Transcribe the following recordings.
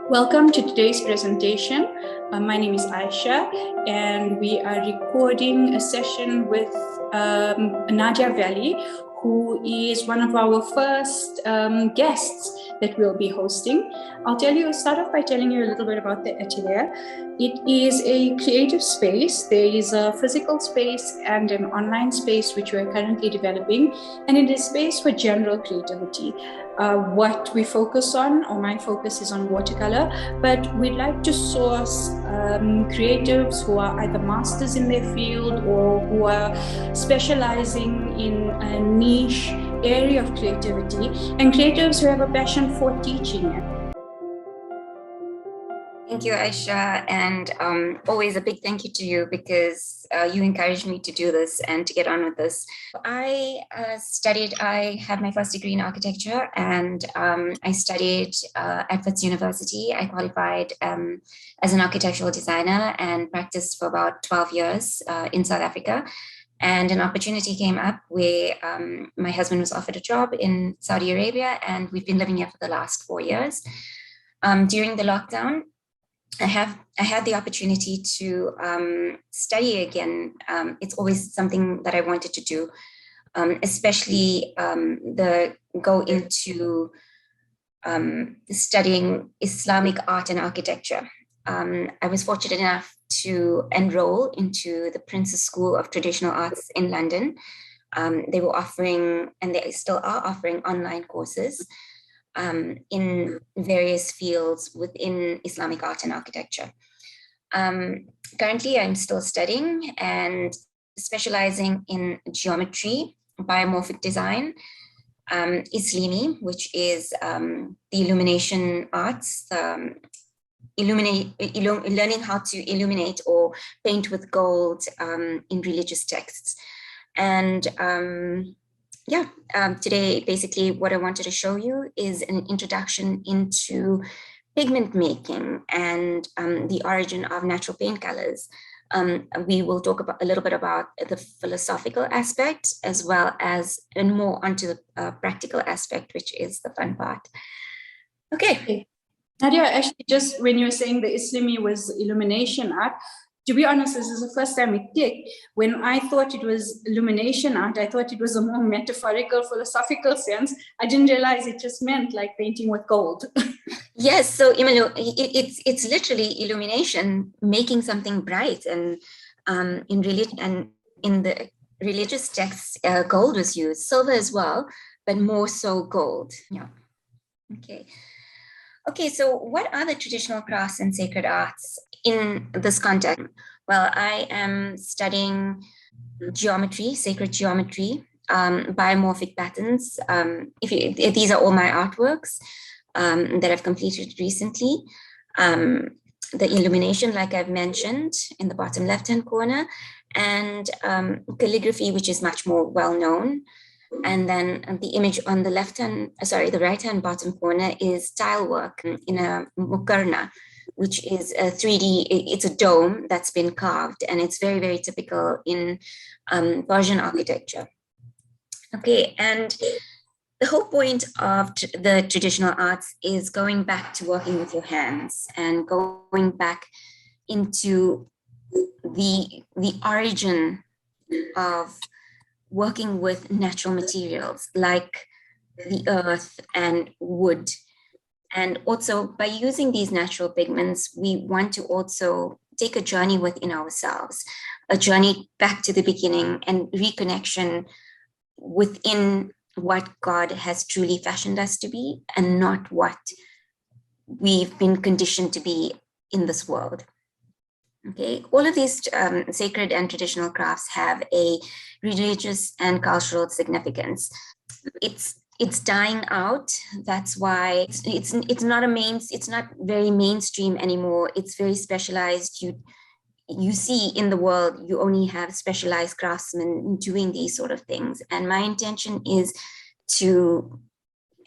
Welcome to today's presentation. My name is Aisha, and we are recording a session with Nadia Vally, who is one of our first guests that we'll be hosting. Start off by telling you a little bit about the Atelier. It is a creative space. There is a physical space and an online space which we are currently developing, and it is space for general creativity. What we focus on, or my focus is on watercolor, but we'd like to source creatives who are either masters in their field or who are specializing in a niche area of creativity, and creatives who have a passion for teaching. Thank you, Aisha, and always a big thank you to you because you encouraged me to do this and to get on with this. I have my first degree in architecture, and I studied at Wits University. I qualified as an architectural designer and practiced for about 12 years in South Africa. And an opportunity came up where my husband was offered a job in Saudi Arabia, and we've been living here for the last 4 years. During the lockdown, I had the opportunity to study again. It's always something that I wanted to do, especially go into studying Islamic art and architecture. I was fortunate enough to enroll into the Prince's School of Traditional Arts in London. They were offering, and they still are offering, online courses in various fields within Islamic art and architecture. Currently, I'm still studying and specializing in geometry, biomorphic design, Islimi, which is the illumination arts, learning how to illuminate or paint with gold in religious texts. And today, basically, what I wanted to show you is an introduction into pigment making and the origin of natural paint colors. We will talk a little bit about the philosophical aspect as well as, and more onto the practical aspect, which is the fun part. Okay. Nadia, actually, just when you were saying the Islami was illumination art, to be honest, this is the first time it clicked. When I thought it was illumination art, I thought it was a more metaphorical, philosophical sense. I didn't realize it just meant like painting with gold. Yes, so it's literally illumination, making something bright, and in the religious texts, gold was used, silver as well, but more so gold. Yeah. Okay, so what are the traditional crafts and sacred arts in this context? Well, I am studying geometry, sacred geometry, biomorphic patterns. These are all my artworks that I've completed recently. The illumination, like I've mentioned, in the bottom left-hand corner, and calligraphy, which is much more well-known. And then the image on the the right-hand bottom corner is tile work in a mukarna, which is a 3D, it's a dome that's been carved, and it's very, very typical in Persian architecture. Okay, and the whole point of the traditional arts is going back to working with your hands and going back into the origin of working with natural materials like the earth and wood. And also, by using these natural pigments, we want to also take a journey within ourselves, a journey back to the beginning and reconnection within what God has truly fashioned us to be and not what we've been conditioned to be in this world. Okay, all of these sacred and traditional crafts have a religious and cultural significance. It's dying out. That's why it's not very mainstream anymore. It's very specialized. You see in the world, you only have specialized craftsmen doing these sort of things. And my intention is to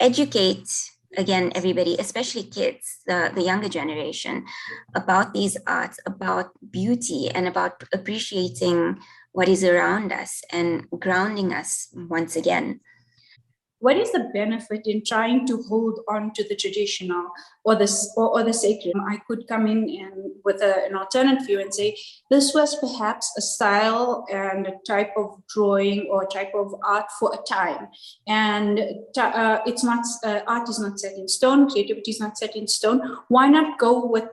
educate, again, everybody, especially kids, the younger generation, about these arts, about beauty, and about appreciating what is around us and grounding us once again. what is the benefit in trying to hold on to the traditional or the sacred? I could come in and with an alternate view and say this was perhaps a style and a type of drawing or type of art for a time, and it's not art is not set in stone, creativity is not set in stone. Why not go with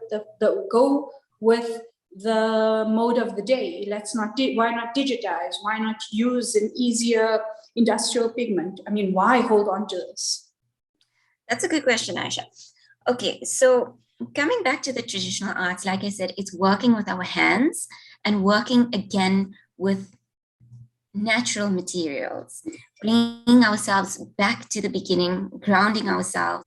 the mode of the day? Why not digitize? Why not use an easier industrial pigment? I mean, why hold on to this? That's a good question, Aisha. Okay, so coming back to the traditional arts, like I said, it's working with our hands and working again with natural materials, bringing ourselves back to the beginning, grounding ourselves.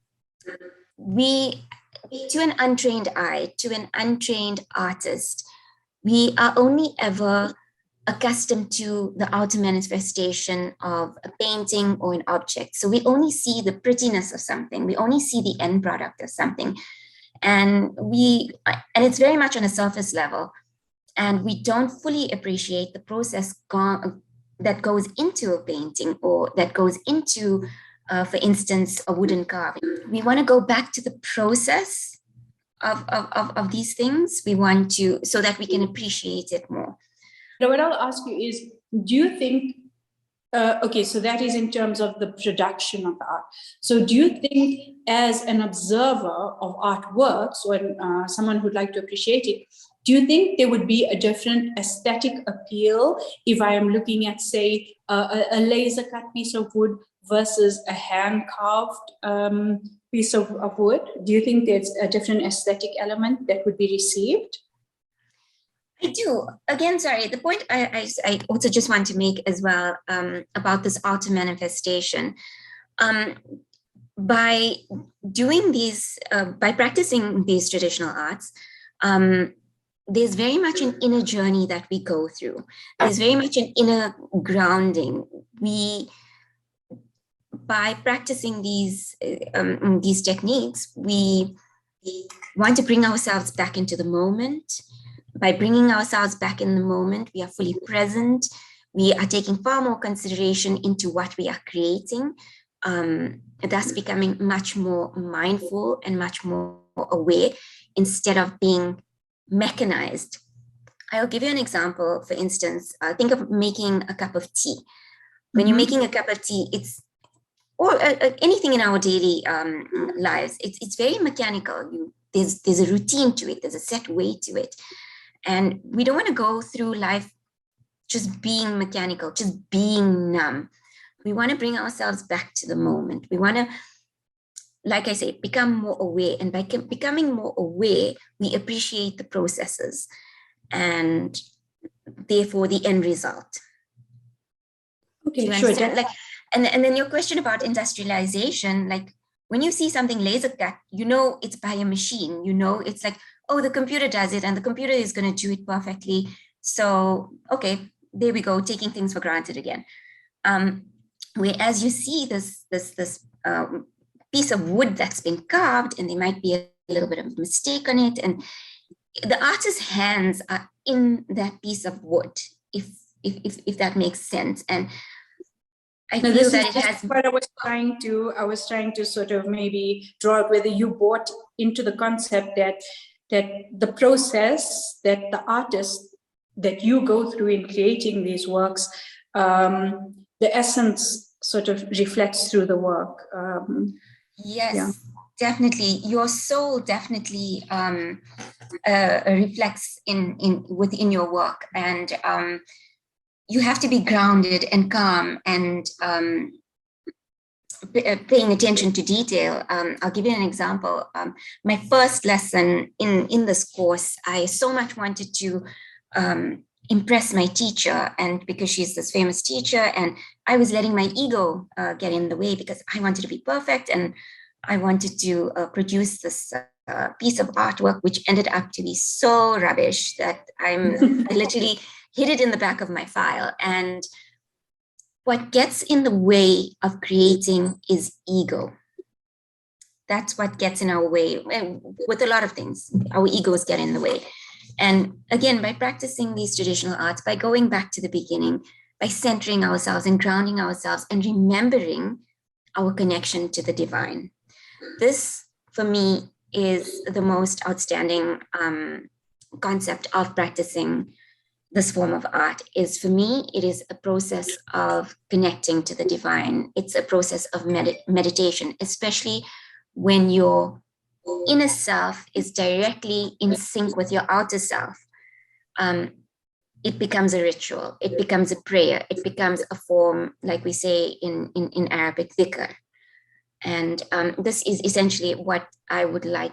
To an untrained eye, to an untrained artist, we are only ever accustomed to the outer manifestation of a painting or an object. So we only see the prettiness of something. We only see the end product of something. And it's very much on a surface level. And we don't fully appreciate the process that goes into a painting or that goes into, for instance, a wooden carving. We want to go back to the process of these things. We want to, so that we can appreciate it more. What I'll ask you is, do you think, okay, so that is in terms of the production of the art. So do you think as an observer of artworks or someone who'd like to appreciate it, do you think there would be a different aesthetic appeal if I am looking at, say, a laser cut piece of wood versus a hand carved piece of wood? Do you think there's a different aesthetic element that would be received? I do. Again, sorry, the point I also just want to make as well about this outer manifestation. By doing these, by practicing these traditional arts, there's very much an inner journey that we go through. There's very much an inner grounding. By practicing these techniques, we want to bring ourselves back into the moment. By bringing ourselves back in the moment, we are fully present. We are taking far more consideration into what we are creating, thus becoming much more mindful and much more aware instead of being mechanized. I'll give you an example. For instance, think of making a cup of tea. When you're making a cup of tea, or anything in our daily lives, it's very mechanical. There's a routine to it. There's a set way to it. And we don't want to go through life just being mechanical, just being numb. We want to bring ourselves back to the moment. We want to, like I say, become more aware. And by becoming more aware, we appreciate the processes and therefore the end result. Okay, sure. And then your question about industrialization, like when you see something laser cut, you know it's by a machine. You know it's like, oh, the computer does it and the computer is going to do it perfectly. So, okay, there we go, taking things for granted again. Whereas you see this piece of wood that's been carved and there might be a little bit of a mistake on it. And the artist's hands are in that piece of wood, if that makes sense. And I feel that it has. What I was trying to sort of maybe draw out whether you bought into the concept that the process that the artist that you go through in creating these works, the essence sort of reflects through the work. Yes, definitely. Your soul definitely reflects within your work, and you have to be grounded and calm and paying attention to detail. I'll give you an example. My first lesson in this course, I so much wanted to impress my teacher, and because she's this famous teacher, and I was letting my ego get in the way because I wanted to be perfect and I wanted to produce this piece of artwork, which ended up to be so rubbish that I literally hid it in the back of my file. And what gets in the way of creating is ego. That's what gets in our way with a lot of things. Our egos get in the way. And again, by practicing these traditional arts, by going back to the beginning, by centering ourselves and grounding ourselves and remembering our connection to the divine. This, for me, is the most outstanding concept of practicing this form of art. Is, for me, it is a process of connecting to the divine. It's a process of meditation, especially when your inner self is directly in sync with your outer self. It becomes a ritual, it becomes a prayer, it becomes a form, like we say in Arabic, dhikr. And this is essentially what I would like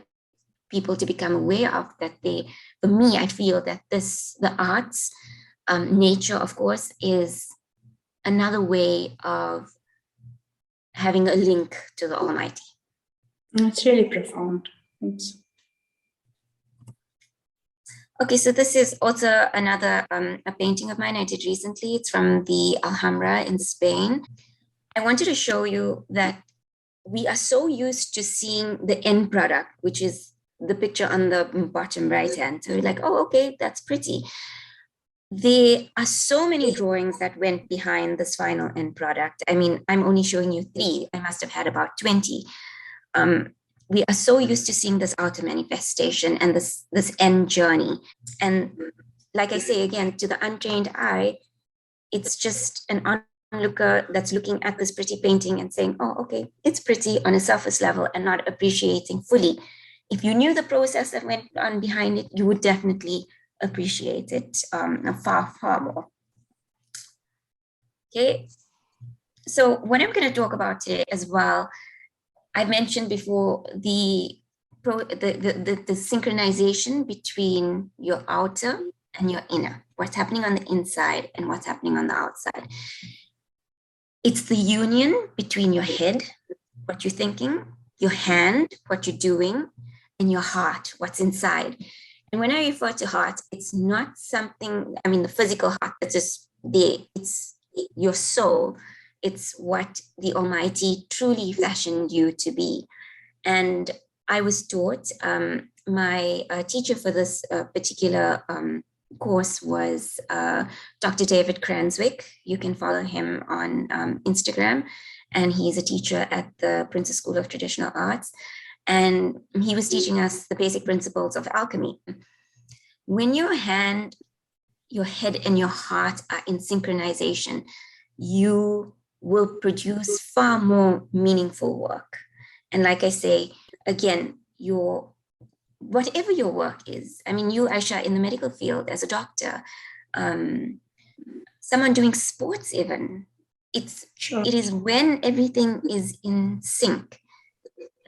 people to become aware of, that they, for me, I feel that the arts, nature, of course, is another way of having a link to the Almighty. It's really profound. Thanks. Okay, so this is also another a painting of mine I did recently. It's from the Alhambra in Spain. I wanted to show you that we are so used to seeing the end product, which is the picture on the bottom right hand. So we're like, oh, okay, that's pretty. There are so many drawings that went behind this final end product. I mean, I'm only showing you 3. I must have had about 20. We are so used to seeing this outer manifestation and this end journey. And like I say, again, to the untrained eye, it's just an onlooker that's looking at this pretty painting and saying, oh, okay, it's pretty on a surface level, and not appreciating fully. If you knew the process that went on behind it, you would definitely appreciate it far, far more. Okay, so what I'm going to talk about today as well, I mentioned before the synchronization between your outer and your inner, what's happening on the inside and what's happening on the outside. It's the union between your head, what you're thinking, your hand, what you're doing, and your heart, what's inside. And when I refer to heart, it's not something, I mean, the physical heart that's just there, it's your soul. It's what the Almighty truly fashioned you to be. And I was taught, my teacher for this particular course was Dr. David Cranswick. You can follow him on Instagram. And he's a teacher at the Princess School of Traditional Arts. And he was teaching us the basic principles of alchemy. When your hand, your head, and your heart are in synchronization, you will produce far more meaningful work. And like I say, again, whatever your work is, I mean, you, Aisha, in the medical field as a doctor, someone doing sports even, it is when everything is in sync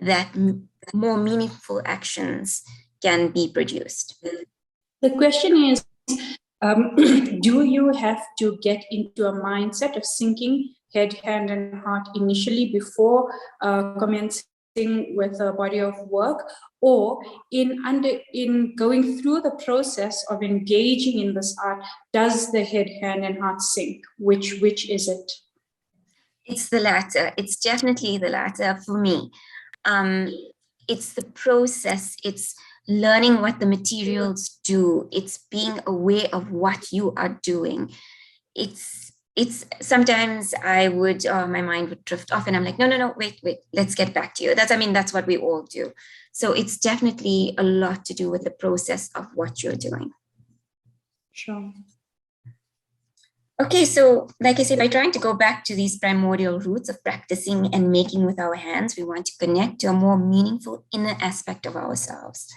that more meaningful actions can be produced. The question is, do you have to get into a mindset of syncing head, hand, and heart initially before commencing with a body of work, or in going through the process of engaging in this art, does the head, hand, and heart sync? Which is it? It's the latter. It's definitely the latter for me. It's the process. It's learning what the materials do. It's being aware of what you are doing. It's sometimes I would, my mind would drift off and I'm like, no, wait, let's get back to you. That's what we all do. So it's definitely a lot to do with the process of what you're doing. Sure. Okay, so like I said, by trying to go back to these primordial roots of practicing and making with our hands, we want to connect to a more meaningful inner aspect of ourselves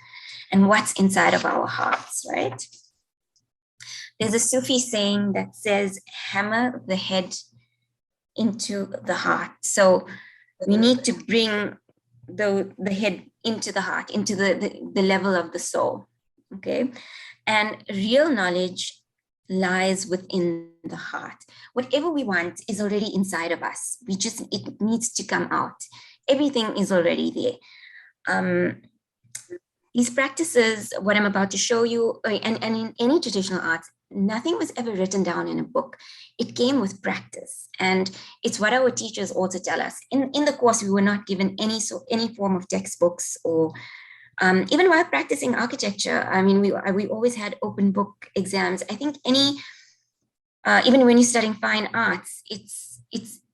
and what's inside of our hearts, right? There's a Sufi saying that says, hammer the head into the heart. So we need to bring the head into the heart, into the level of the soul, okay? And real knowledge lies within the heart. Whatever we want is already inside of us. It needs to come out. Everything is already there. These practices, what I'm about to show you, and in any traditional arts, nothing was ever written down in a book. It came with practice. And it's what our teachers also tell us. In the course, we were not given any form of textbooks or even while practicing architecture. I mean, we always had open book exams. I think even when you're studying fine arts, it's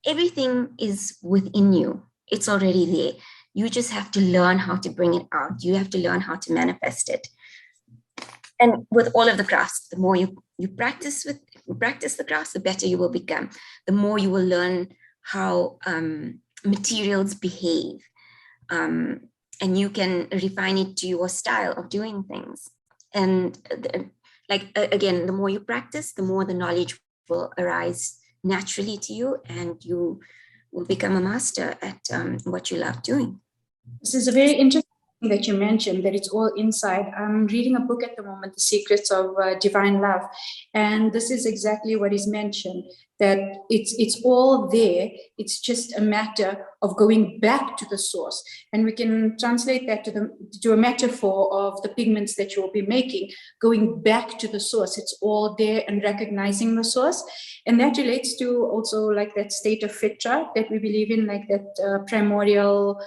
everything is within you. It's already there. You just have to learn how to bring it out. You have to learn how to manifest it. And with all of the crafts, the more you practice the crafts, the better you will become. The more you will learn how materials behave. And you can refine it to your style of doing things. And again, the more you practice, the more the knowledge will arise naturally to you, and you will become a master at what you love doing. This is a very interesting thing that you mentioned, that it's all inside. I'm reading a book at the moment, The Secrets of Divine Love. And this is exactly what is mentioned, that it's all there. It's just a matter of going back to the source. And we can translate that to a metaphor of the pigments that you will be making, going back to the source. It's all there, and recognizing the source. And that relates to also like that state of fitra that we believe in, like that primordial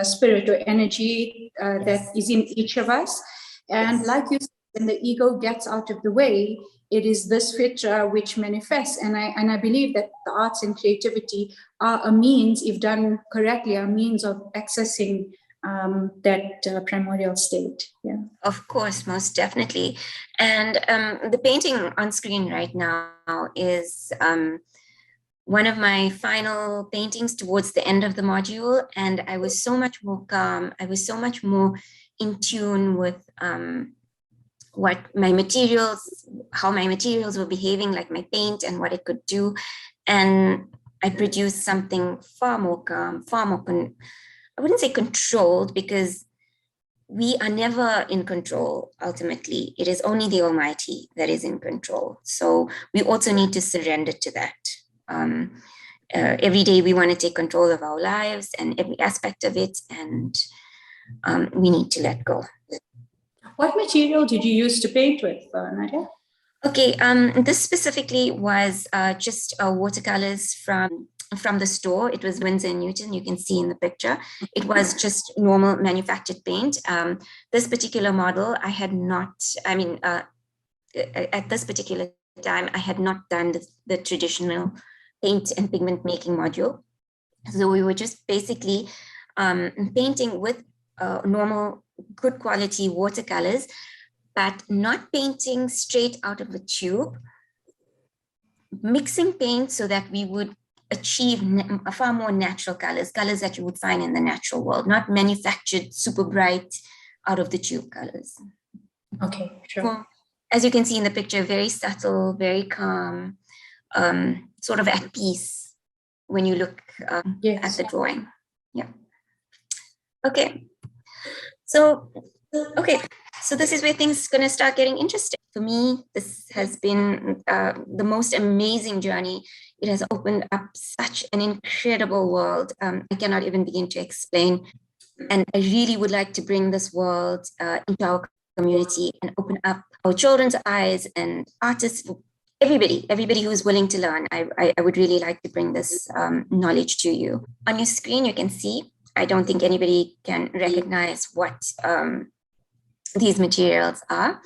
spirit or energy that is in each of us. And like you said, when the ego gets out of the way, it is this fitra which manifests. And I believe that the arts and creativity are a means, if done correctly, a means of accessing that primordial state. Yeah. Of course, most definitely. And the painting on screen right now is one of my final paintings towards the end of the module. And I was so much more calm. I was so much more in tune with what my materials, how my materials were behaving, like my paint and what it could do. And I produced something far more calm, far more, I wouldn't say controlled, because we are never in control. Ultimately, it is only the Almighty that is in control. So we also need to surrender to that. Every day we want to take control of our lives and every aspect of it, and we need to let go. What material did you use to paint with, Nadia? Okay, this specifically was just watercolors from the store. It was Winsor & Newton, you can see in the picture. It was just normal manufactured paint. This particular model, I had not, at this particular time, I had not done the traditional paint and pigment making module. So we were just basically painting with normal, good quality watercolors, but not painting straight out of the tube, mixing paint so that we would achieve far more natural colors that you would find in the natural world, not manufactured, super bright, out of the tube colors. Okay, sure. So, as you can see in the picture, very subtle, very calm, sort of at peace when you look yes. at the drawing. Yeah. Okay. So this is where things are going to start getting interesting. For me, this has been the most amazing journey. It has opened up such an incredible world. I cannot even begin to explain. And I really would like to bring this world into our community and open up our children's eyes and artists, everybody who's willing to learn. I would really like to bring this knowledge to you. On your screen, you can see, I don't think anybody can recognize what these materials are.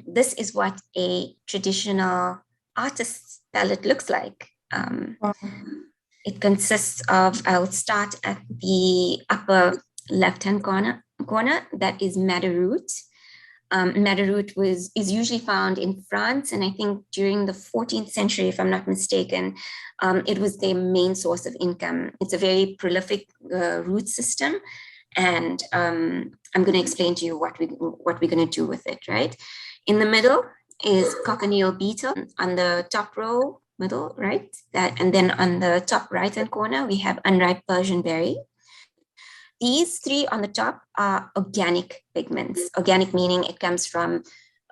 This is what a traditional artist's palette looks like. It consists of, I'll start at the upper left-hand corner, that is madder root. Madder root is usually found in France, and I think during the 14th century, if I'm not mistaken, it was their main source of income. It's a very prolific root system, and I'm going to explain to you what we're going to do with it. Right, in the middle is cochineal beetle. On the top row, middle, right, and then on the top right-hand corner, we have unripe Persian berry. These three on the top are organic pigments. Organic meaning it comes from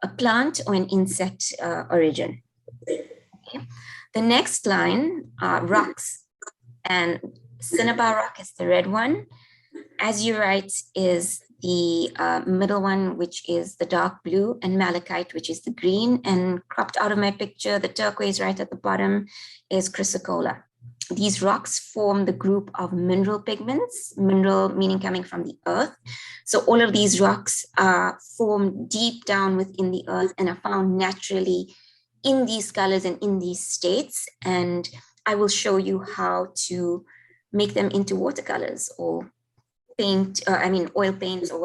a plant or an insect origin. Okay. The next line are rocks, and cinnabar rock is the red one. Azurite is the middle one, which is the dark blue, and malachite, which is the green. And cropped out of my picture, the turquoise right at the bottom is Chrysocolla. These rocks form the group of mineral pigments, mineral meaning coming from the earth. So all of these rocks are formed deep down within the earth and are found naturally in these colors and in these states. And I will show you how to make them into watercolors or paint, oil paints or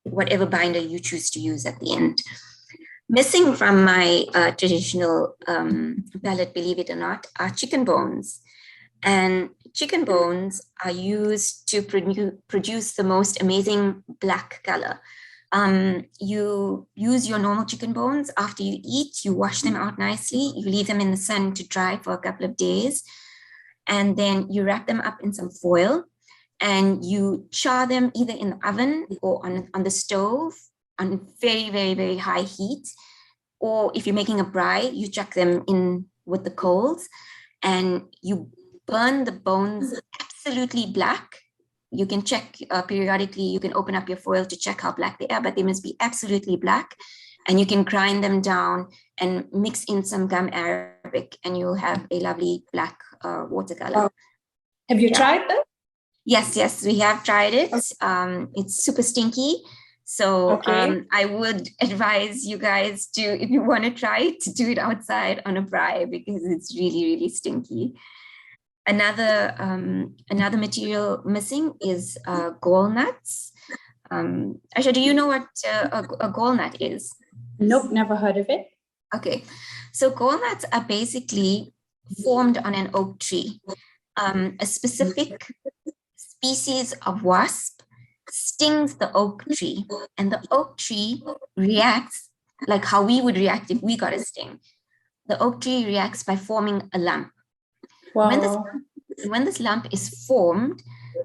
whatever binder you choose to use at the end. Missing from my traditional palette, believe it or not, are chicken bones. And chicken bones are used to produce the most amazing black color. You use your normal chicken bones. After you eat, you wash them out nicely. You leave them in the sun to dry for a couple of days. And then you wrap them up in some foil and you char them either in the oven or on the stove on very, very, very high heat. Or if you're making a braai, you chuck them in with the coals and you burn the bones absolutely black. You can check periodically, you can open up your foil to check how black they are, but they must be absolutely black. And you can grind them down and mix in some gum arabic and you'll have a lovely black watercolor. Have you tried that? Yes, we have tried it. It's super stinky. So I would advise you guys to, if you want to try it, to do it outside on a braai because it's really, really stinky. Another material missing is gall nuts. Aisha, do you know what a gall nut is? Nope, never heard of it. Okay, so gall nuts are basically formed on an oak tree. A specific species of wasp stings the oak tree, and the oak tree reacts like how we would react if we got a sting. The oak tree reacts by forming a lump. Wow. When this lump is formed,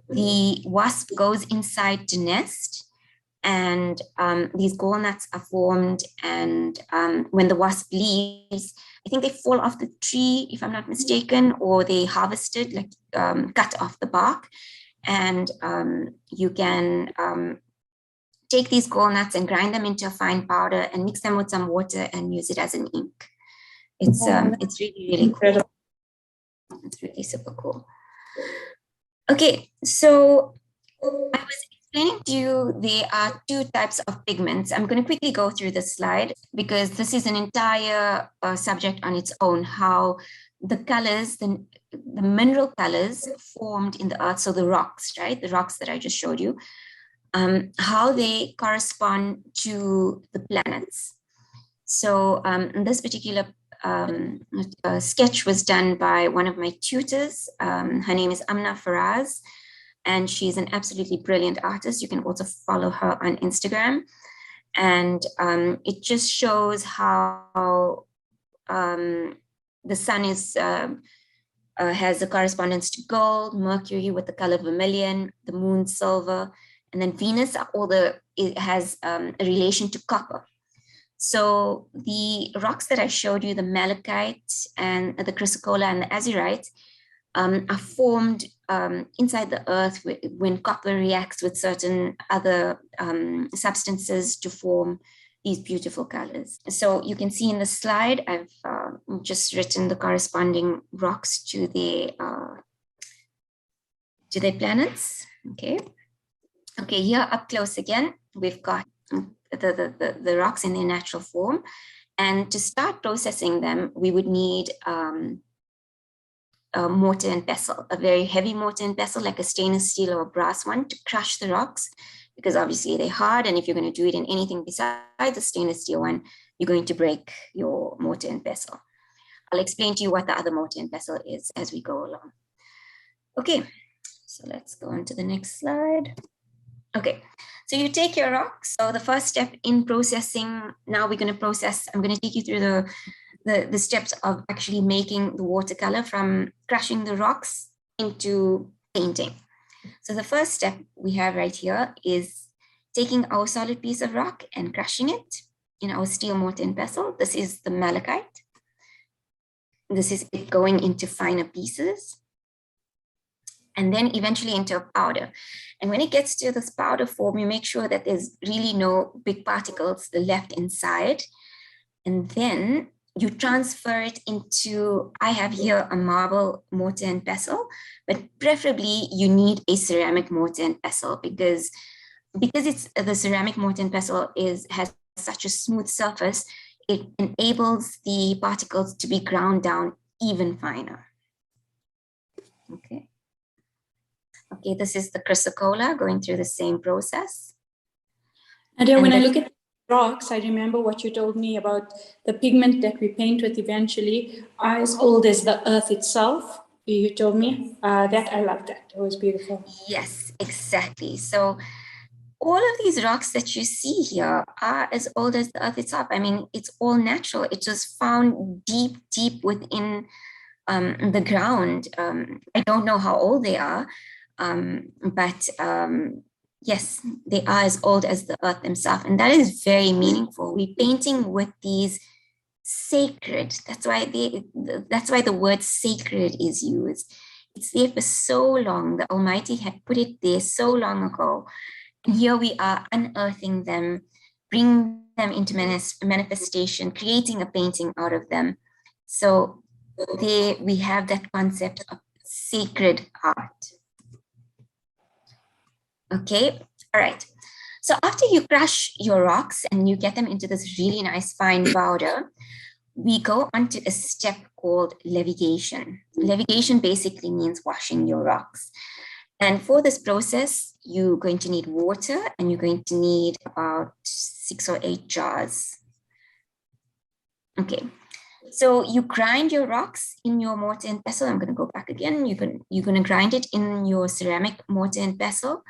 the wasp goes inside to nest, and these gall nuts are formed. And when the wasp leaves, I think they fall off the tree, if I'm not mistaken, or they harvested, like cut off the bark. And you can take these gall nuts and grind them into a fine powder and mix them with some water and use it as an ink. It's really, really cool. It's really super cool. Okay, so I was explaining to you there are two types of pigments. I'm going to quickly go through this slide because this is an entire subject on its own, how the colors, the mineral colors formed in the earth, so the rocks, right? The rocks that I just showed you, how they correspond to the planets. So in this particular sketch was done by one of my tutors. Her name is Amna Faraz, and she's an absolutely brilliant artist. You can also follow her on Instagram. And it just shows how the sun is has a correspondence to gold, Mercury with the color vermilion, the moon silver, and then Venus it has a relation to copper. So the rocks that I showed you, the malachite and the chrysocolla and the azurite, are formed inside the earth when copper reacts with certain other substances to form these beautiful colors. So you can see in the slide, I've just written the corresponding rocks to their planets. Okay, here up close again, we've got the rocks in their natural form. And to start processing them, we would need a mortar and pestle, a very heavy mortar and pestle, like a stainless steel or a brass one, to crush the rocks, because obviously they're hard. And if you're going to do it in anything besides the stainless steel one, you're going to break your mortar and pestle. I'll explain to you what the other mortar and pestle is as we go along. Okay, so let's go on to the next slide. Okay, so you take your rocks. So the first step in processing, now we're going to process, I'm going to take you through the steps of actually making the watercolor from crushing the rocks into painting. So the first step we have right here is taking our solid piece of rock and crushing it in our steel mortar and pestle. This is the malachite. This is it going into finer pieces, and then eventually into a powder. And when it gets to this powder form, you make sure that there's really no big particles left inside. And then you transfer it into, I have here a marble mortar and pestle, but preferably you need a ceramic mortar and pestle because it's the ceramic mortar and pestle has such a smooth surface, it enables the particles to be ground down even finer. Okay. Okay, this is the Chrysocolla going through the same process. And when I look at rocks, I remember what you told me about the pigment that we paint with eventually are as old as the earth itself. You told me that. I love that. It was beautiful. Yes, exactly. So all of these rocks that you see here are as old as the earth itself. I mean, it's all natural. It was found deep, deep within the ground. I don't know how old they are, but yes, they are as old as the earth themselves. And that is very meaningful. We're painting with these sacred. That's why the word sacred is used. It's there for so long. The Almighty had put it there so long ago. And here we are unearthing them, bring them into manifestation, creating a painting out of them. So there we have that concept of sacred art. Okay, all right. So after you crush your rocks and you get them into this really nice fine powder, we go on to a step called levitation. Levitation basically means washing your rocks. And for this process, you're going to need water and you're going to need about 6 or 8 jars. Okay, so you grind your rocks in your mortar and pestle. I'm going to go back again. You're going to grind it in your ceramic mortar and pestle.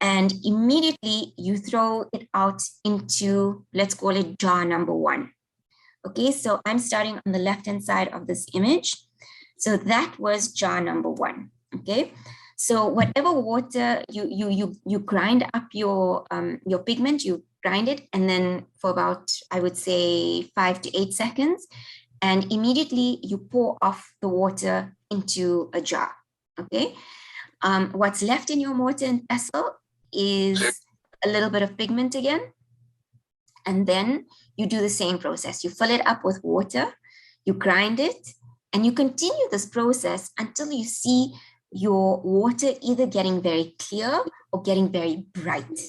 And immediately you throw it out into, let's call it jar number 1. Okay, so I'm starting on the left-hand side of this image. So that was jar number 1. Okay, so whatever water you grind up your pigment, you grind it, and then for about, I would say, 5 to 8 seconds, and immediately you pour off the water into a jar. Okay, what's left in your mortar and pestle is a little bit of pigment again, and then you do the same process. You fill it up with water, you grind it, and you continue this process until you see your water either getting very clear or getting very bright.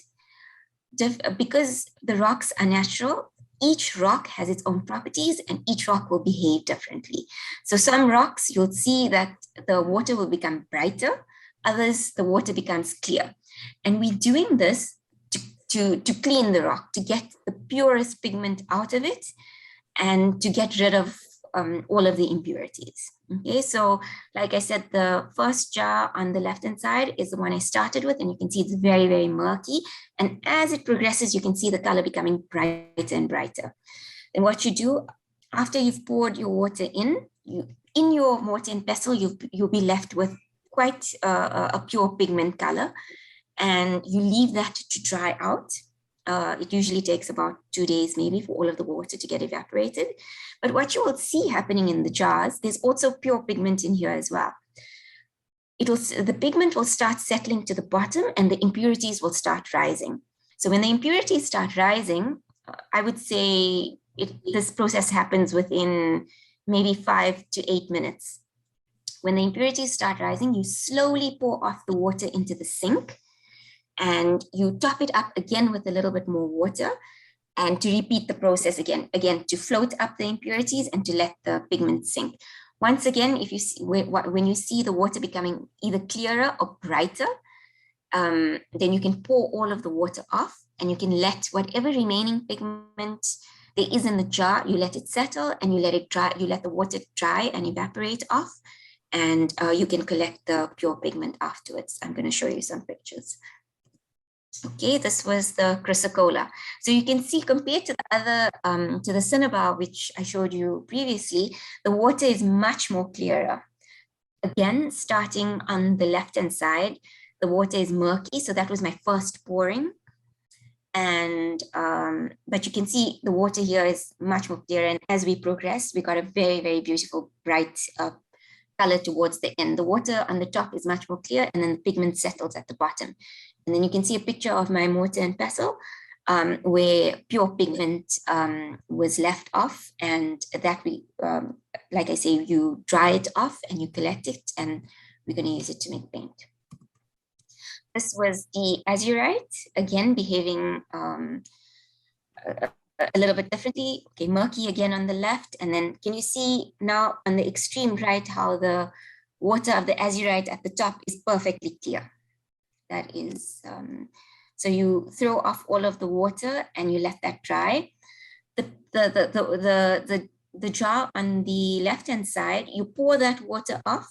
Because the rocks are natural, each rock has its own properties and each rock will behave differently. So some rocks, you'll see that the water will become brighter, others, the water becomes clear. And we're doing this to clean the rock, to get the purest pigment out of it and to get rid of all of the impurities. Okay, so like I said, the first jar on the left-hand side is the one I started with, and you can see it's very, very murky. And as it progresses, you can see the color becoming brighter and brighter. And what you do after you've poured your water in your mortar and pestle, you'll be left with quite a pure pigment color, and you leave that to dry out. It usually takes about 2 days maybe for all of the water to get evaporated. But what you will see happening in the jars, there's also pure pigment in here as well. The pigment will start settling to the bottom and the impurities will start rising. So when the impurities start rising, I would say this process happens within maybe 5 to 8 minutes. When the impurities start rising, you slowly pour off the water into the sink, and you top it up again with a little bit more water, and to repeat the process again to float up the impurities and to let the pigment sink. Once again, if you see, when you see the water becoming either clearer or brighter, then you can pour all of the water off, and you can let whatever remaining pigment there is in the jar, you let it settle and you let it dry, you let the water dry and evaporate off, and you can collect the pure pigment afterwards. I'm going to show you some pictures. Okay, this was the Chrysocolla. So you can see, compared to the other, to the cinnabar, which I showed you previously, the water is much more clearer. Again, starting on the left-hand side, the water is murky. So that was my first pouring. And, but you can see the water here is much more clear. And as we progress, we got a very, very beautiful, bright color towards the end. The water on the top is much more clear, and then the pigment settles at the bottom. And then you can see a picture of my mortar and pestle where pure pigment was left off, and that we, like I say, you dry it off and you collect it, and we're going to use it to make paint. This was the azurite, again behaving a little bit differently. Okay, murky again on the left, and then can you see now on the extreme right how the water of the azurite at the top is perfectly clear. That is, so you throw off all of the water and you let that dry. The jar on the left-hand side, you pour that water off,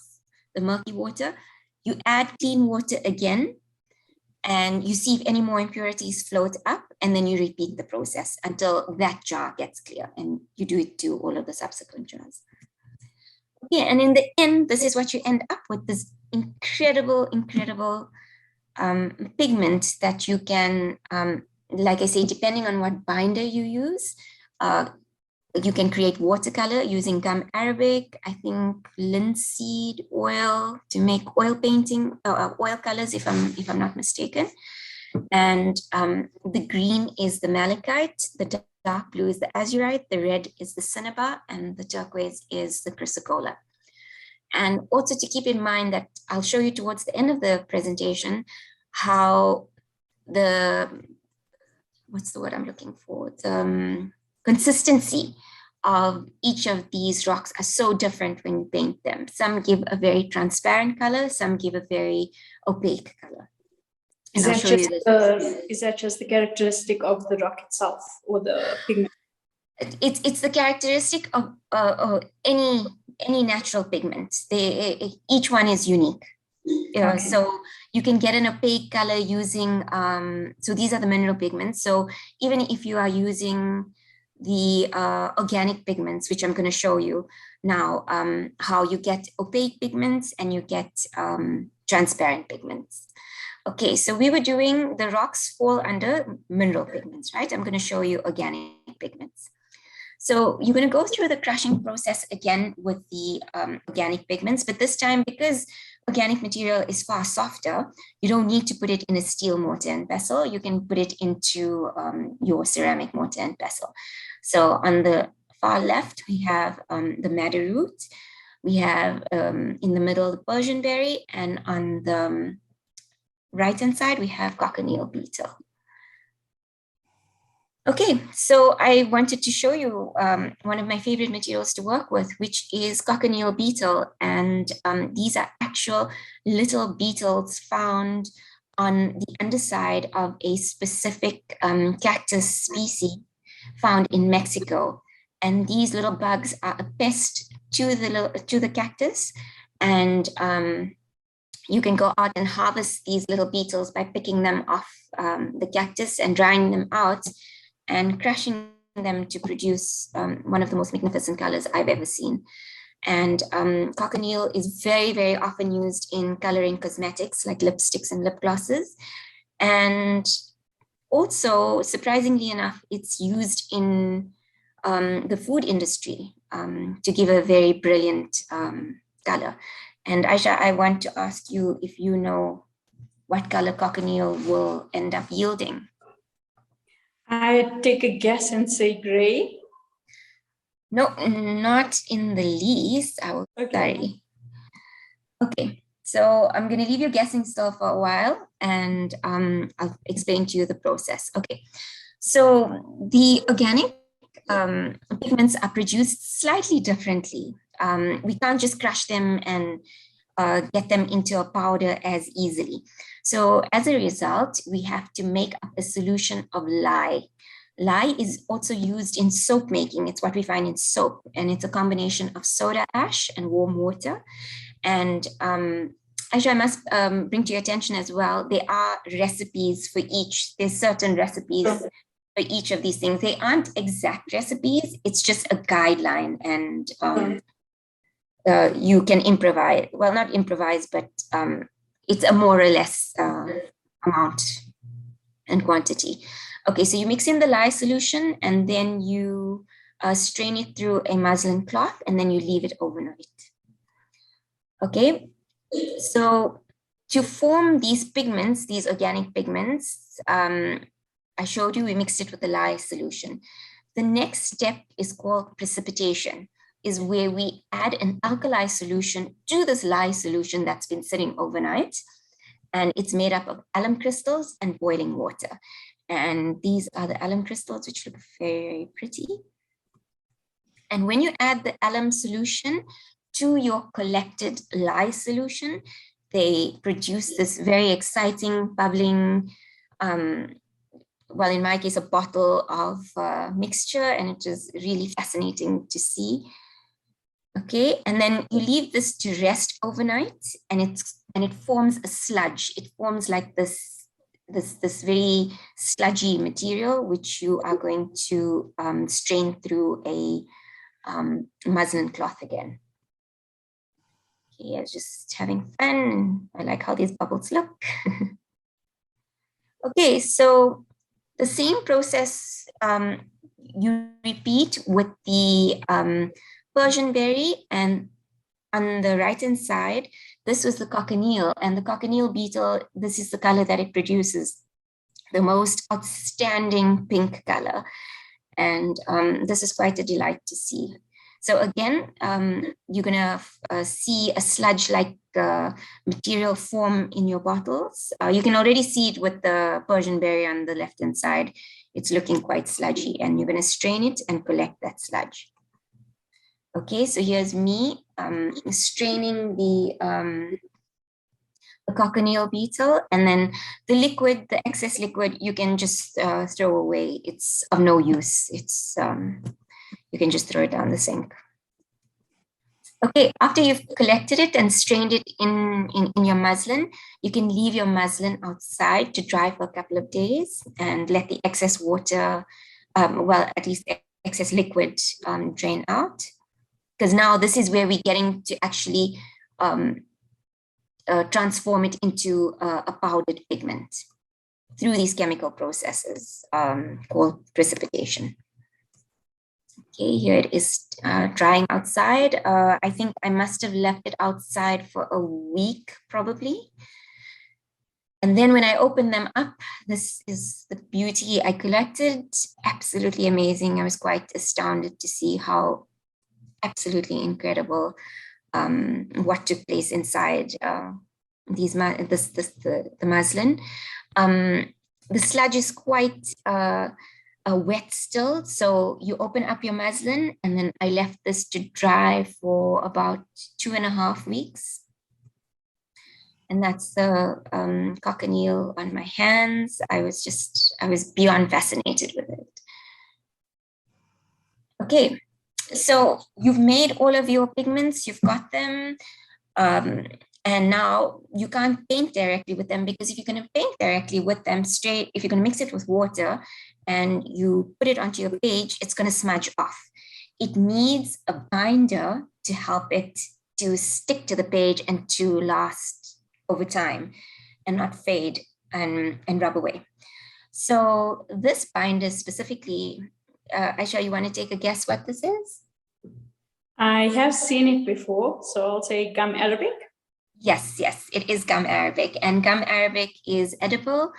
the murky water, you add clean water again, and you see if any more impurities float up, and then you repeat the process until that jar gets clear, and you do it to all of the subsequent jars. Okay, and in the end, this is what you end up with, this incredible pigment that you can, like I say, depending on what binder you use, you can create watercolor using gum arabic, I think linseed oil to make oil painting, oil colors, if I'm not mistaken. And the green is the malachite, the dark blue is the azurite, the red is the cinnabar, and the turquoise is the chrysocolla. And also to keep in mind that I'll show you towards the end of the presentation how the, what's the word I'm looking for? The consistency of each of these rocks are so different when you paint them. Some give a very transparent color, some give a very opaque color. Is that just the characteristic of the rock itself or the pigment? It's the characteristic of any natural pigment. Each one is unique. Okay. So you can get an opaque color using, so these are the mineral pigments. So even if you are using the organic pigments, which I'm going to show you now, how you get opaque pigments and you get transparent pigments. Okay, so we were doing, the rocks fall under mineral pigments, right? I'm going to show you organic pigments. So you're going to go through the crushing process again with the organic pigments, but this time, because organic material is far softer, you don't need to put it in a steel mortar and pestle. You can put it into your ceramic mortar and pestle. So on the far left, we have the madder root. We have in the middle, the Persian berry, and on the right-hand side, we have cochineal beetle. Okay, so I wanted to show you one of my favorite materials to work with, which is cochineal beetle. And these are actual little beetles found on the underside of a specific cactus species found in Mexico. And these little bugs are a pest to the cactus. And you can go out and harvest these little beetles by picking them off the cactus and drying them out and crushing them to produce one of the most magnificent colors I've ever seen. And cochineal is very, very often used in coloring cosmetics like lipsticks and lip glosses. And also, surprisingly enough, it's used in the food industry to give a very brilliant color. And Aisha, I want to ask you if you know what color cochineal will end up yielding. I take a guess and say gray. No, not in the least. I will. Okay. Sorry. Okay, so I'm going to leave you guessing still for a while, and I'll explain to you the process. Okay, so the organic pigments are produced slightly differently. We can't just crush them and get them into a powder as easily. So as a result, we have to make up a solution of lye. Lye is also used in soap making. It's what we find in soap, and it's a combination of soda ash and warm water. And Aisha, I must bring to your attention as well, there are recipes for each. There's certain recipes for each of these things. They aren't exact recipes. It's just a guideline, and you can improvise. Well, not improvise, but it's a more or less amount and quantity. Okay, so you mix in the lye solution, and then you strain it through a muslin cloth, and then you leave it overnight. Okay, so to form these pigments, these organic pigments, I showed you, we mixed it with the lye solution. The next step is called precipitation, is where we add an alkali solution to this lye solution that's been sitting overnight. And it's made up of alum crystals and boiling water. And these are the alum crystals, which look very, very pretty. And when you add the alum solution to your collected lye solution, they produce this very exciting, bubbling, well, in my case, a bottle of mixture, and it is really fascinating to see. Okay, and then you leave this to rest overnight, and it forms a sludge. It forms like this very sludgy material, which you are going to strain through a muslin cloth again. Okay, I was just having fun. I like how these bubbles look. Okay, so the same process you repeat with the Persian berry, and on the right-hand side, this was the cochineal, and the cochineal beetle, this is the color that it produces, the most outstanding pink color. And this is quite a delight to see. So again, you're gonna see a sludge-like material form in your bottles. You can already see it with the Persian berry on the left-hand side. It's looking quite sludgy, and you're gonna strain it and collect that sludge. Okay, so here's me straining the cochineal beetle, and then the liquid, the excess liquid, you can just throw away. It's of no use. It's you can just throw it down the sink. Okay, after you've collected it and strained it in your muslin, you can leave your muslin outside to dry for a couple of days and let the excess water, well, at least excess liquid drain out. Because now this is where we're getting to actually transform it into a powdered pigment through these chemical processes called precipitation. Okay, here it is drying outside. I think I must have left it outside for a week probably. And then when I open them up, this is the beauty I collected. Absolutely amazing. I was quite astounded to see how absolutely incredible what took place inside the muslin. The sludge is quite wet still, so you open up your muslin, and then I left this to dry for about 2.5 weeks. And that's the cochineal on my hands. I was beyond fascinated with it. Okay. So you've made all of your pigments, you've got them, and now you can't paint directly with them, because if you're going to paint directly with them straight, if you're going to mix it with water and you put it onto your page, it's going to smudge off. It needs a binder to help it to stick to the page and to last over time and not fade and rub away. So this binder specifically, Aisha, you want to take a guess what this is? I have seen it before, so I'll say gum arabic. Yes, it is gum arabic, and gum arabic is edible.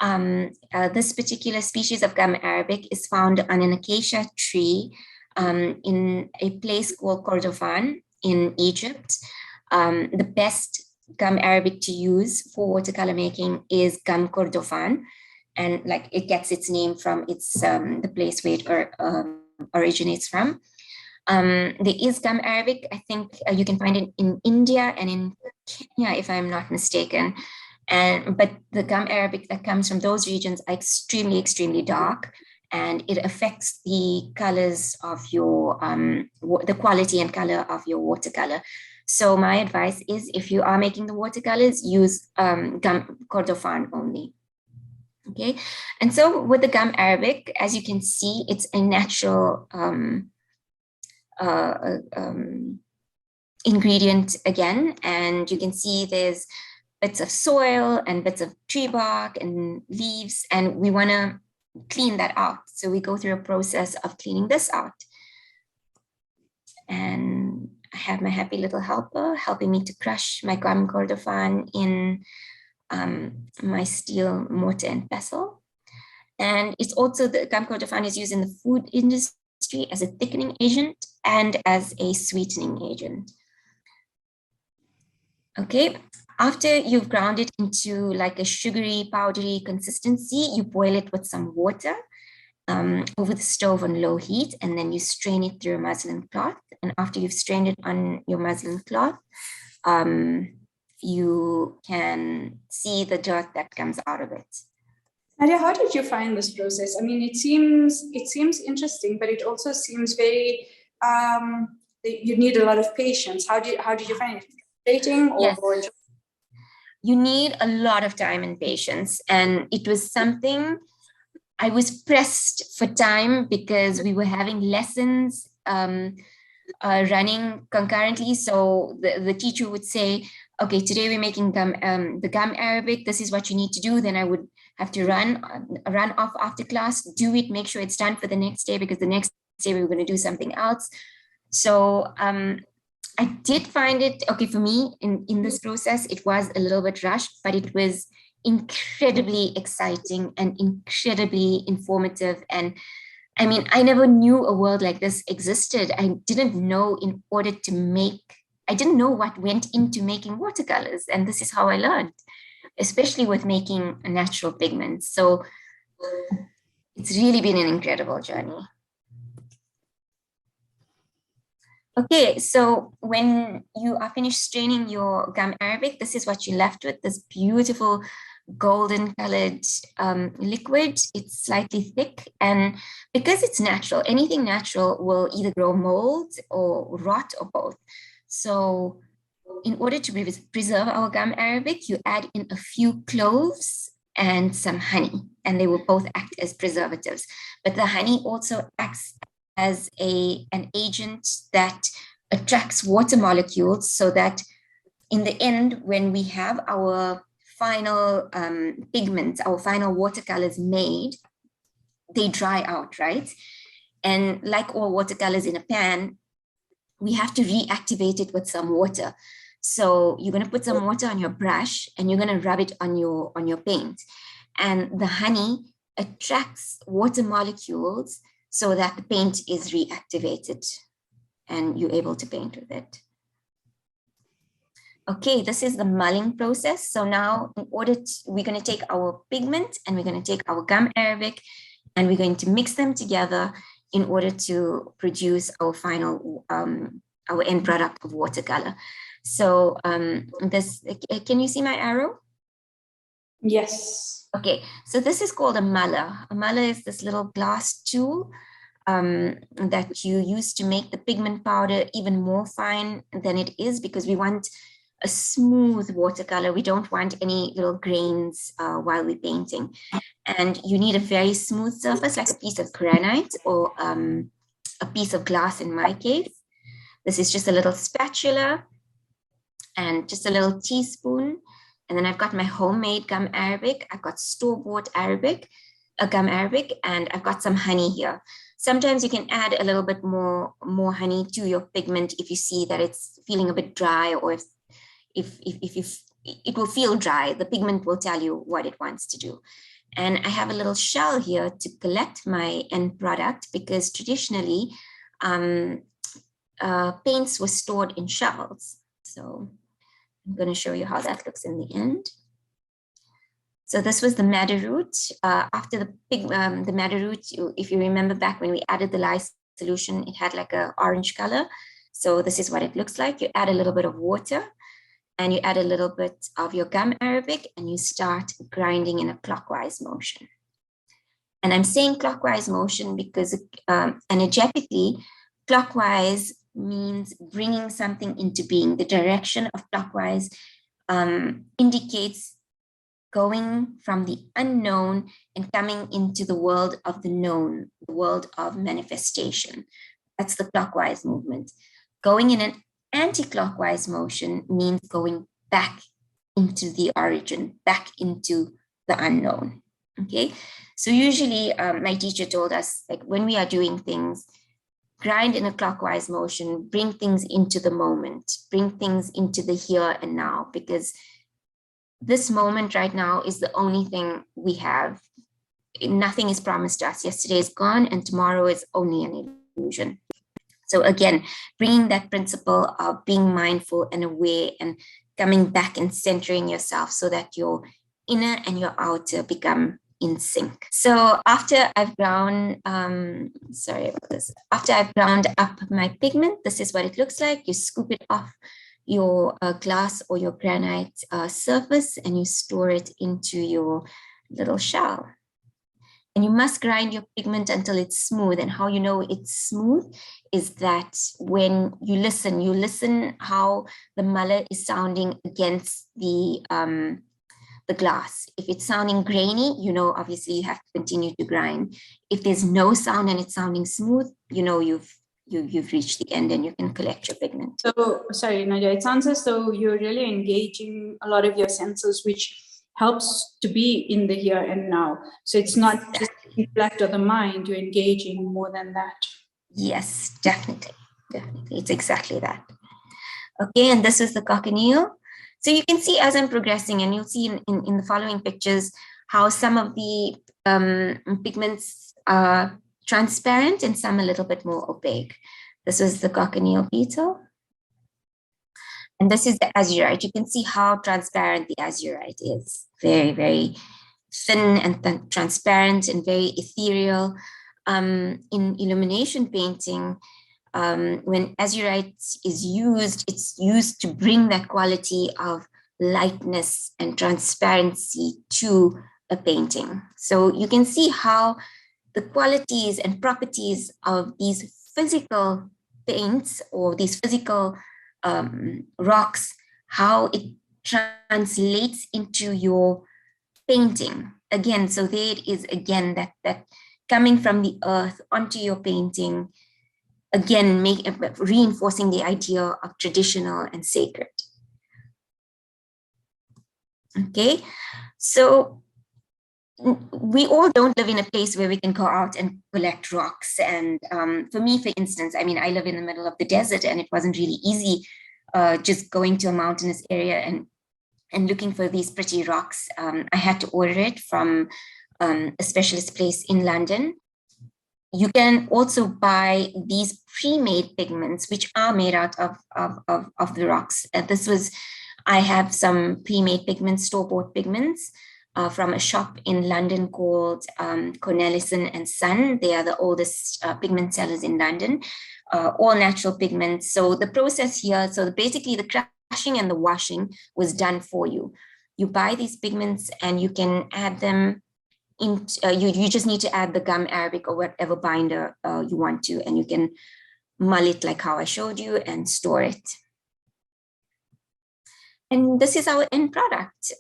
This particular species of gum arabic is found on an acacia tree in a place called Kordofan in Egypt. The best gum arabic to use for watercolor making is gum Kordofan. And like it gets its name from its the place where it originates from. There is gum arabic. I think you can find it in India and in Kenya, if I'm not mistaken. But the gum arabic that comes from those regions are extremely, extremely dark, and it affects the colors of your the quality and color of your watercolor. So my advice is, if you are making the watercolors, use gum Kordofan only. Okay, and so with the gum arabic, as you can see, it's a natural ingredient again, and you can see there's bits of soil and bits of tree bark and leaves, and we want to clean that out. So we go through a process of cleaning this out. And I have my happy little helper helping me to crush my gum Kordofan in my steel mortar and pestle. And it's also, the gum Kordofan is used in the food industry as a thickening agent and as a sweetening agent. Okay, after you've ground it into like a sugary, powdery consistency, you boil it with some water. over the stove on low heat, and then you strain it through a muslin cloth. And after you've strained it on your muslin cloth, you can see the dirt that comes out of it. Nadia, how did you find this process? I mean, it seems interesting, but it also seems very you need a lot of patience. How did you find it? Frustrating or Yes. You need a lot of time and patience, and it was something I was pressed for time because we were having lessons running concurrently. So the teacher would say, okay, today we're making the gum Arabic. This is what you need to do. Then I would have to run off after class, do it, make sure it's done for the next day, because the next day we were going to do something else. So I did find it, okay, for me in this process, it was a little bit rushed, but it was incredibly exciting and incredibly informative. And I mean, I never knew a world like this existed. I didn't know I didn't know what went into making watercolors. And this is how I learned, especially with making natural pigments. So it's really been an incredible journey. Okay, so when you are finished straining your gum Arabic, this is what you're left with, this beautiful golden colored liquid. It's slightly thick, and because it's natural, anything natural will either grow mold or rot or both. So in order to preserve our gum Arabic, you add in a few cloves and some honey, and they will both act as preservatives. But the honey also acts as an agent that attracts water molecules, so that in the end, when we have our final pigments, our final watercolors made, they dry out, right? And like all watercolors in a pan, we have to reactivate it with some water. So you're going to put some water on your brush and you're going to rub it on your paint. And the honey attracts water molecules so that the paint is reactivated and you're able to paint with it. Okay, this is the mulling process. So now we're going to take our pigment and we're going to take our gum Arabic and we're going to mix them together in order to produce our final, our end product of watercolor. So can you see my arrow? Yes. Okay, so this is called a muller. A muller is this little glass tool that you use to make the pigment powder even more fine than it is, because we want a smooth watercolor. We don't want any little grains while we're painting. And you need a very smooth surface, like a piece of granite or a piece of glass in my case. This is just a little spatula and just a little teaspoon. And then I've got my homemade gum Arabic. I've got store-bought gum Arabic, and I've got some honey here. Sometimes you can add a little bit more honey to your pigment if you see that it's feeling a bit dry, or if it will feel dry. The pigment will tell you what it wants to do. And I have a little shell here to collect my end product, because traditionally paints were stored in shells. So I'm going to show you how that looks in the end. So this was the madder root. After the madder root, if you remember back when we added the lye solution, it had like an orange color. So this is what it looks like. You add a little bit of water and you add a little bit of your gum Arabic and you start grinding in a clockwise motion. And I'm saying clockwise motion because energetically, clockwise means bringing something into being. The direction of clockwise indicates going from the unknown and coming into the world of the known, the world of manifestation. That's the clockwise movement. Going in an anti-clockwise motion means going back into the origin, back into the unknown. Okay, so usually my teacher told us, like, when we are doing things, grind in a clockwise motion, bring things into the moment, bring things into the here and now, because this moment right now is the only thing we have. Nothing is promised to us. Yesterday is gone and tomorrow is only an illusion. So again, bringing that principle of being mindful and aware and coming back and centering yourself so that your inner and your outer become in sync. So after I've ground, after I've ground up my pigment, this is what it looks like. You scoop it off your glass or your granite surface and you store it into your little shell. And you must grind your pigment until it's smooth. And how you know it's smooth is that when you listen how the mullet is sounding against the glass. If it's sounding grainy, you know, obviously you have to continue to grind. If there's no sound and it's sounding smooth, you know you've reached the end and you can collect your pigment. So, sorry, Nadia, it sounds as though you're really engaging a lot of your senses, which helps to be in the here and now. So it's not just the intellect or the mind, you're engaging more than that. Yes, definitely. Definitely. It's exactly that. Okay, and this is the cochineal. So you can see as I'm progressing, and you'll see in the following pictures, how some of the pigments are transparent and some a little bit more opaque. This is the cochineal petal. And this is the azurite. You can see how transparent the azurite is. Very, very thin and transparent and very ethereal. In illumination painting, when azurite is used, it's used to bring that quality of lightness and transparency to a painting. So you can see how the qualities and properties of these physical paints or these physical rocks, how it translates into your painting. Again, so there it is again, that coming from the earth onto your painting, again, reinforcing the idea of traditional and sacred. Okay, so we all don't live in a place where we can go out and collect rocks. And for me, for instance, I mean, I live in the middle of the desert and it wasn't really easy just going to a mountainous area and looking for these pretty rocks. I had to order it from a specialist place in London. You can also buy these pre-made pigments, which are made out of the rocks. I have some pre-made pigments, store-bought pigments from a shop in London called Cornelissen and Son. They are the oldest pigment sellers in London, all natural pigments. So the process here, so basically the crushing and the washing was done for you. You buy these pigments and you can add them you just need to add the gum arabic or whatever binder you want to, and you can mull it like how I showed you and store it. And this is our end product,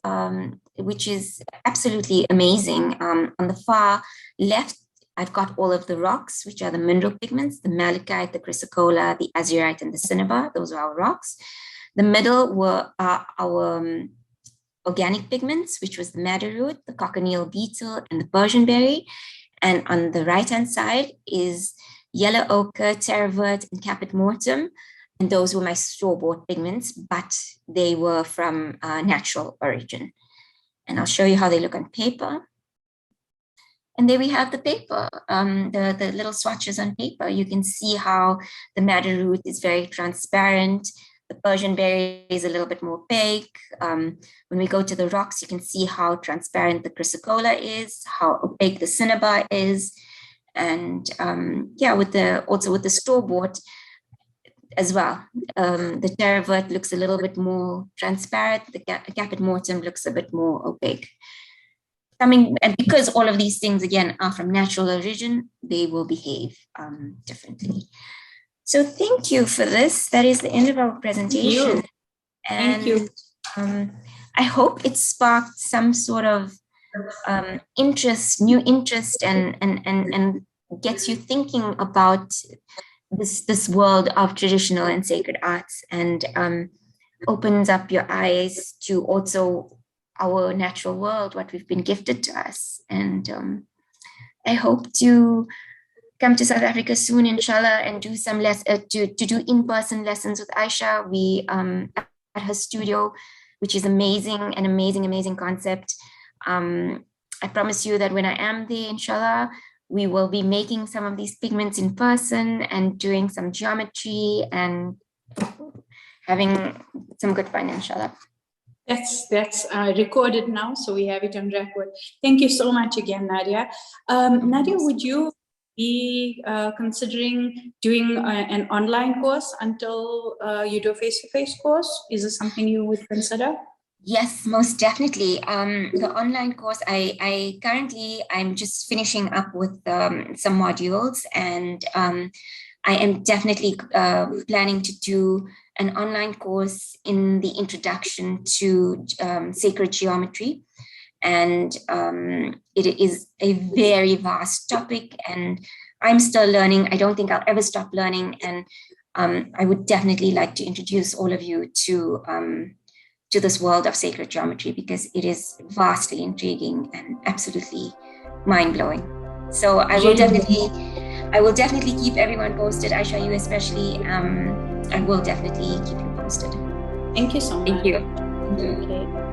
which is absolutely amazing. On the far left, I've got all of the rocks, which are the mineral pigments, the malachite, the chrysocolla, the azurite, and the cinnabar. Those are our rocks. The middle were our organic pigments, which was the madder root, the cochineal beetle, and the Persian berry. And on the right-hand side is yellow ochre, terravert, and caput mortuum. And those were my store-bought pigments, but they were from natural origin. And I'll show you how they look on paper. And there we have the paper, the little swatches on paper. You can see how the madder root is very transparent. The Persian berry is a little bit more opaque. When we go to the rocks, you can see how transparent the chrysocolla is, how opaque the cinnabar is. And yeah, also with the store-bought as well. The terravert looks a little bit more transparent. The caput mortuum looks a bit more opaque. And because all of these things, again, are from natural origin, they will behave differently. So thank you for this. That is the end of our presentation. Thank you. I hope it sparked some sort of new interest and gets you thinking about this world of traditional and sacred arts, and opens up your eyes to also our natural world, what we've been gifted to us. And I hope to come to South Africa soon, inshallah, and do some to do in-person lessons with Aisha. We at her studio, which is amazing, an amazing concept. I promise you that when I am there, inshallah, we will be making some of these pigments in person and doing some geometry and having some good fun, inshallah. That's recorded now, so we have it on record. Thank you so much again, Nadia. Nadia, would you be considering doing an online course until you do a face-to-face course? Is this something you would consider? Yes, most definitely. The online course, I'm just finishing up with some modules, and I am definitely planning to do an online course in the introduction to sacred geometry. And it is a very vast topic, and I'm still learning. I don't think I'll ever stop learning. And I would definitely like to introduce all of you to this world of sacred geometry, because it is vastly intriguing and absolutely mind-blowing. So I will definitely keep everyone posted. Aisha, you especially. I will definitely keep you posted. Thank you so much. Thank you. Okay.